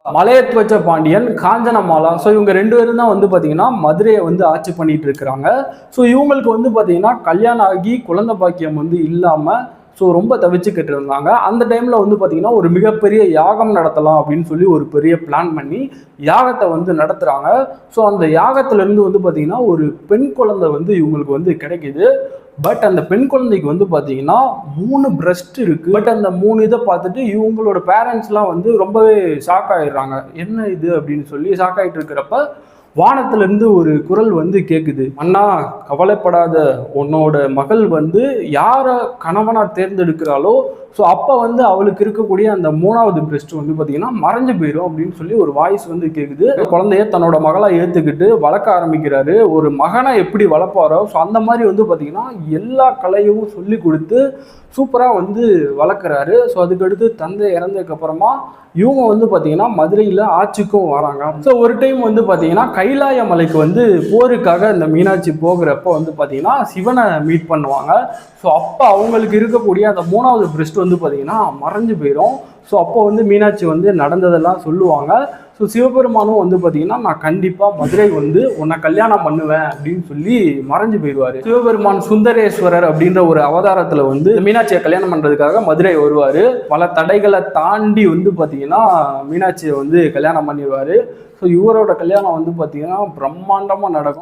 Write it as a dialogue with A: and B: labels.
A: மலையத்வச்ச Pandian, Kanchanamala. So இவங்க 2 பேரும் தான் வந்து பார்த்தீங்கன்னா மதுரையை வந்து ஆட்சி பண்ணிட்டு இருக்கிறாங்க. ஸோ இவங்களுக்கு வந்து பார்த்தீங்கன்னா கல்யாணம் ஆகி குழந்தை பாக்கியம் வந்து இல்லாமல் ஸோ ரொம்ப தவிச்சுக்கிட்டு இருந்தாங்க. அந்த டைமில் வந்து பார்த்தீங்கன்னா ஒரு மிகப்பெரிய யாகம் நடத்தலாம் அப்படின்னு சொல்லி ஒரு பெரிய பிளான் பண்ணி யாகத்தை வந்து நடத்துகிறாங்க. ஸோ அந்த யாகத்திலேருந்து வந்து பார்த்தீங்கன்னா ஒரு பெண் குழந்தை வந்து இவங்களுக்கு வந்து கிடைக்குது. பட் அந்த பெண் குழந்தைக்கு வந்து பார்த்தீங்கன்னா 3 பிரஸ்ட் இருக்கு. பட் அந்த 3 இதை பார்த்துட்டு இவங்களோட பேரண்ட்ஸ்லாம் வந்து ரொம்பவே ஷாக் ஆயிடுறாங்க. என்ன இது அப்படின்னு சொல்லி ஷாக் ஆகிட்டு இருக்கிறப்ப வானத்திலிருந்து ஒரு குரல் வந்து கேட்குது. அண்ணா கவலைப்படாத, உன்னோட மகள் வந்து யாரை கணவனா தேர்ந்தெடுக்கிறாளோ ஸோ அப்போ வந்து அவளுக்கு இருக்கக்கூடிய அந்த 3வது பிரஸ்ட் வந்து பார்த்தீங்கன்னா மறைஞ்சு போயிடும் அப்படின்னு சொல்லி ஒரு வாய்ஸ் வந்து கேட்குது. குழந்தைய தன்னோட மகளா ஏற்றுக்கிட்டு வளர்க்க ஆரம்பிக்கிறாரு. ஒரு மகனை எப்படி வளர்ப்பாரோ ஸோ அந்த மாதிரி வந்து பார்த்தீங்கன்னா எல்லா கலையும் சொல்லி கொடுத்து சூப்பராக வந்து வளர்க்குறாரு. ஸோ அதுக்கடுத்து தந்தை இறந்ததுக்கு அப்புறமா இவங்க வந்து பார்த்தீங்கன்னா மதுரையில் ஆட்சிக்கும் வராங்க. ஸோ ஒரு டைம் வந்து பார்த்தீங்கன்னா கைலாய மலைக்கு வந்து போருக்காக இந்த மீனாட்சி போகிறப்ப வந்து பார்த்தீங்கன்னா சிவனை மீட் பண்ணுவாங்க. ஸோ அப்போ அவங்களுக்கு இருக்கக்கூடிய அந்த 3வது பிரஸ்ட் வந்து பார்த்தீங்கன்னா மறைஞ்சு போயிடும். ஸோ அப்போ வந்து மீனாட்சி வந்து நடந்ததெல்லாம் சொல்லுவாங்க. ஸோ சிவபெருமானும் வந்து பார்த்தீங்கன்னா நான் கண்டிப்பாக மதுரை வந்து உன்னை கல்யாணம் பண்ணுவேன் அப்படின்னு சொல்லி மறைஞ்சு போயிடுவார். சிவபெருமான் சுந்தரேஸ்வரர் அப்படின்ற ஒரு அவதாரத்தில் வந்து மீனாட்சியை கல்யாணம் பண்ணுறதுக்காக மதுரை வருவார். பல தடைகளை தாண்டி வந்து பார்த்தீங்கன்னா மீனாட்சியை வந்து கல்யாணம் பண்ணிடுவார். ஸோ இவரோட கல்யாணம் வந்து பார்த்தீங்கன்னா பிரம்மாண்டமாக நடக்கும்.